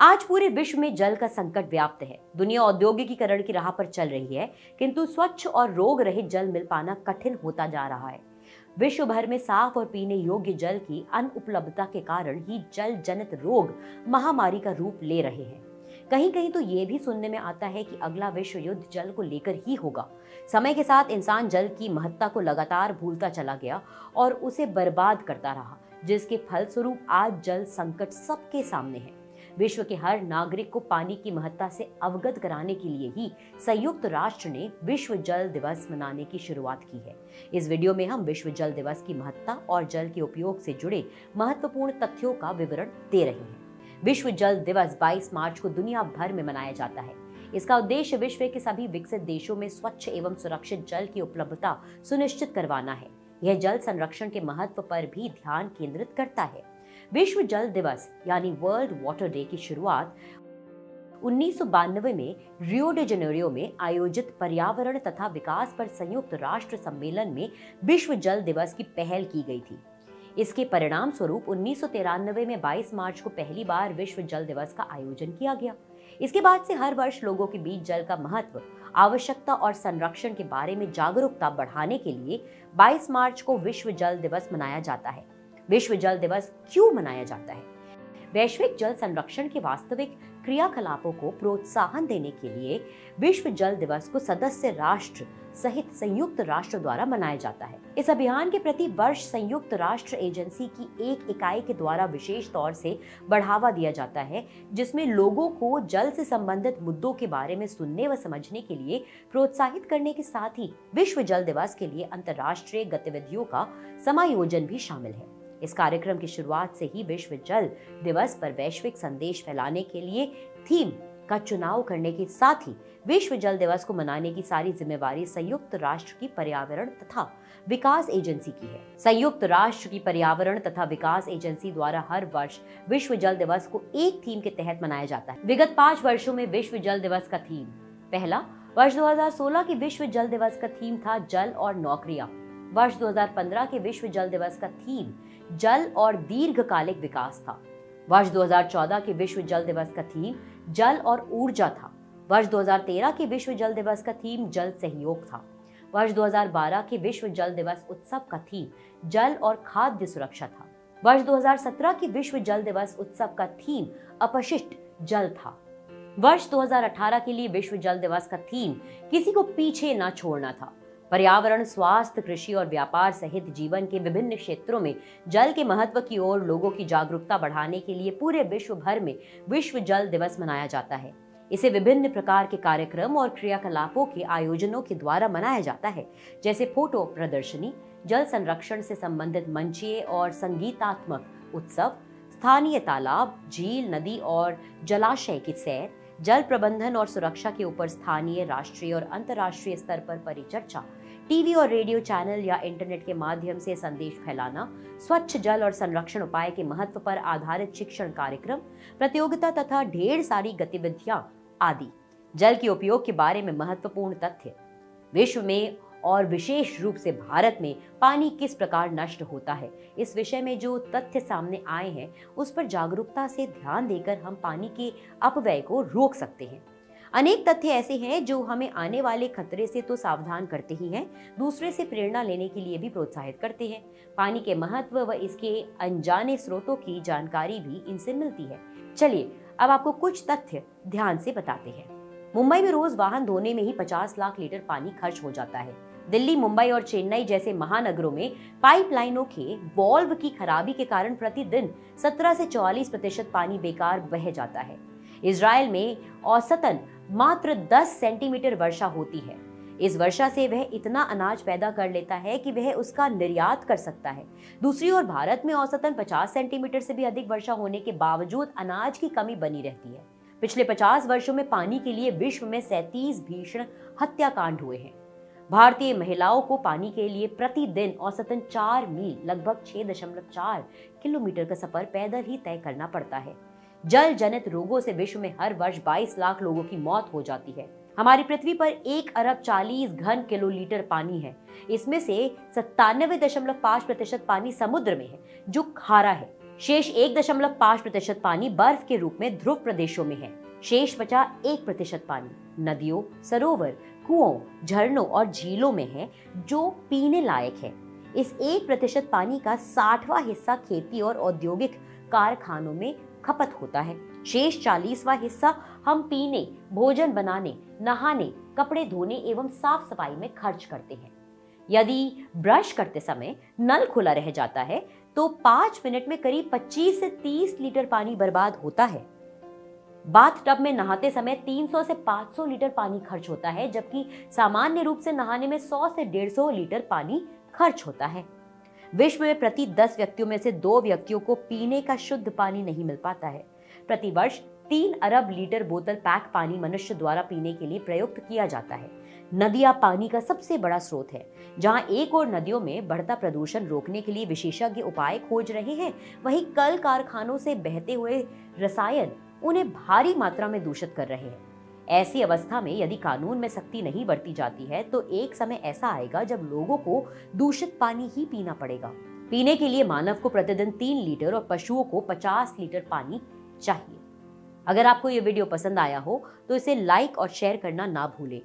आज पूरे विश्व में जल का संकट व्याप्त है। दुनिया औद्योगिकीकरण की राह पर चल रही है, किंतु स्वच्छ और रोग रहित जल मिल पाना कठिन होता जा रहा है। विश्व भर में साफ और पीने योग्य जल की अनुपलब्धता के कारण ही जल जनित रोग महामारी का रूप ले रहे हैं। कहीं कहीं तो ये भी सुनने में आता है कि अगला विश्व युद्ध जल को लेकर ही होगा। समय के साथ इंसान जल की महत्ता को लगातार भूलता चला गया और उसे बर्बाद करता रहा, जिसके फलस्वरूप आज जल संकट सबके सामने है। विश्व के हर नागरिक को पानी की महत्ता से अवगत कराने के लिए ही संयुक्त राष्ट्र ने विश्व जल दिवस मनाने की शुरुआत की है। इस वीडियो में हम विश्व जल दिवस की महत्ता और जल के उपयोग से जुड़े महत्वपूर्ण तथ्यों का विवरण दे रहे हैं। विश्व जल दिवस 22 मार्च को दुनिया भर में मनाया जाता है। इसका उद्देश्य विश्व के सभी विकसित देशों में स्वच्छ एवं सुरक्षित जल की उपलब्धता सुनिश्चित करवाना है। यह जल संरक्षण के महत्व पर भी ध्यान केंद्रित करता है। विश्व जल दिवस यानी वर्ल्ड वाटर डे की शुरुआत 1992 में रियो डी जेनेरियो में आयोजित पर्यावरण तथा विकास पर संयुक्त राष्ट्र सम्मेलन में विश्व जल दिवस की पहल की गई थी। इसके परिणाम स्वरूप 1993 में 22 मार्च को पहली बार विश्व जल दिवस का आयोजन किया गया। इसके बाद से हर वर्ष लोगों के बीच जल का महत्व, आवश्यकता और संरक्षण के बारे में जागरूकता बढ़ाने के लिए 22 मार्च को विश्व जल दिवस मनाया जाता है। विश्व जल दिवस क्यों मनाया जाता है? वैश्विक जल संरक्षण के वास्तविक क्रियाकलापों को प्रोत्साहन देने के लिए विश्व जल दिवस को सदस्य राष्ट्र सहित संयुक्त राष्ट्र द्वारा मनाया जाता है। इस अभियान के प्रति वर्ष संयुक्त राष्ट्र एजेंसी की एक इकाई के द्वारा विशेष तौर से बढ़ावा दिया जाता है, जिसमें लोगों को जल से संबंधित मुद्दों के बारे में सुनने व समझने के लिए प्रोत्साहित करने के साथ ही विश्व जल दिवस के लिए अंतर्राष्ट्रीय गतिविधियों का समायोजन भी शामिल है। इस कार्यक्रम की शुरुआत से ही विश्व जल दिवस पर वैश्विक संदेश फैलाने के लिए थीम का चुनाव करने के साथ ही विश्व जल दिवस को मनाने की सारी जिम्मेवारी संयुक्त राष्ट्र की पर्यावरण तथा विकास एजेंसी की है। संयुक्त राष्ट्र की पर्यावरण तथा विकास एजेंसी द्वारा हर वर्ष विश्व जल दिवस को एक थीम के तहत मनाया जाता है। विगत 5 वर्षों में विश्व जल दिवस का थीम: पहला, वर्ष 2016 के विश्व जल दिवस का थीम था जल और नौकरियां। वर्ष 2015 के विश्व जल दिवस का थीम जल और दीर्घकालिक विकास था। वर्ष 2014 के विश्व जल दिवस का थीम जल और ऊर्जा था। वर्ष 2013 के विश्व जल दिवस का थीम जल सहयोग था। वर्ष 2012 के विश्व जल दिवस उत्सव का थीम जल और खाद्य सुरक्षा था। वर्ष 2017 के विश्व जल दिवस उत्सव का थीम अपशिष्ट जल था। वर्ष 2018 के लिए विश्व जल दिवस का थीम किसी को पीछे न छोड़ना था। पर्यावरण, स्वास्थ्य, कृषि और व्यापार सहित जीवन के विभिन्न क्षेत्रों में जल के महत्व की ओर लोगों की जागरूकता बढ़ाने के लिए पूरे विश्व भर में विश्व जल दिवस मनाया जाता है। इसे विभिन्न प्रकार के कार्यक्रम और क्रियाकलापों के आयोजनों के द्वारा मनाया जाता है, जैसे फोटो प्रदर्शनी, जल संरक्षण से संबंधित मंचीय और संगीतात्मक उत्सव, स्थानीय तालाब, झील, नदी और जलाशय की सैर, जल प्रबंधन और सुरक्षा के ऊपर स्थानीय, राष्ट्रीय और अंतर्राष्ट्रीय स्तर पर परिचर्चा, टीवी और रेडियो चैनल या इंटरनेट के माध्यम से संदेश फैलाना, स्वच्छ जल और संरक्षण उपाय के महत्व पर आधारित शिक्षण कार्यक्रम, प्रतियोगिता तथा ढेर सारी गतिविधियां आदि। जल के उपयोग के बारे में महत्वपूर्ण तथ्य: विश्व में और विशेष रूप से भारत में पानी किस प्रकार नष्ट होता है, इस विषय में जो तथ्य सामने आए हैं उस पर जागरूकता से ध्यान देकर हम पानी के अपव्यय को रोक सकते हैं। अनेक तथ्य ऐसे हैं जो हमें आने वाले खतरे से तो सावधान करते ही हैं, दूसरे से प्रेरणा लेने के लिए भी प्रोत्साहित करते हैं। पानी के महत्व व इसके अनजाने स्रोतों की जानकारी भी इनसे मिलती है। चलिए अब आपको कुछ तथ्य ध्यान से बताते हैं। मुंबई में रोज वाहन धोने में ही 50 लाख लीटर पानी खर्च हो जाता है। दिल्ली, मुंबई और चेन्नई जैसे महानगरों में पाइपलाइनों के वॉल्व की खराबी के कारण प्रतिदिन 17 से 44% पानी बेकार बह जाता है। इजराइल में औसतन मात्र 10 सेंटीमीटर वर्षा होती है। इस वर्षा से वह इतना अनाज पैदा कर लेता है कि वह उसका निर्यात कर सकता है। दूसरी ओर भारत में औसतन 50 सेंटीमीटर से भी अधिक वर्षा होने के बावजूद अनाज की कमी बनी रहती है। पिछले 50 वर्षों में पानी के लिए विश्व में 37 भीषण हत्याकांड हुए हैं। भारतीय महिलाओं को पानी के लिए प्रतिदिन औसतन 4 मील लगभग 6.4 किलोमीटर का सफर पैदल ही तय करना पड़ता है। जल जनित रोगों से विश्व में हर वर्ष 22 लाख लोगों की मौत हो जाती है। हमारी पृथ्वी पर 1 अरब 40 घन किलोलीटर पानी है। इसमें से 97.5% पानी समुद्र में है, जो खारा है। शेष 1.5% पानी बर्फ के रूप में ध्रुव प्रदेशों में है। शेष बचा 1% पानी नदियों, सरोवर, कुओं, झरनों और झीलों में है, जो पीने लायक है। इस 1% पानी का 60वां हिस्सा खेती और औद्योगिक कारखानों में खपत होता है। शेष 40वां हिस्सा हम पीने, भोजन बनाने, नहाने, कपड़े धोने एवं साफ सफाई में खर्च करते हैं। यदि ब्रश करते समय नल खुला रह जाता है तो 5 मिनट में करीब 25 से 30 लीटर पानी बर्बाद होता है। बाथ टब में नहाते समय 300 से 500 लीटर पानी खर्च होता है, जबकि सामान्य रूप से नहाने में 100 से 150 लीटर पानी खर्च होता है। विश्व में प्रति 10 व्यक्तियों में से 2 व्यक्तियों को पीने का शुद्ध पानी नहीं मिल पाता है। प्रतिवर्ष 3 अरब लीटर बोतल पैक पानी मनुष्य द्वारा पीने के लिए प्रयुक्त किया जाता है। नदियां पानी का सबसे बड़ा स्रोत है। जहां एक और नदियों में बढ़ता प्रदूषण रोकने के लिए विशेषज्ञ उपाय खोज रहे हैं, वहीं कल कारखानों से बहते हुए रसायन उन्हें भारी मात्रा में दूषित कर रहे हैं। ऐसी अवस्था में यदि कानून में सख्ती नहीं बरती जाती है तो एक समय ऐसा आएगा जब लोगों को दूषित पानी ही पीना पड़ेगा। पीने के लिए मानव को प्रतिदिन 3 लीटर और पशुओं को 50 लीटर पानी चाहिए। अगर आपको ये वीडियो पसंद आया हो तो इसे लाइक और शेयर करना ना भूलें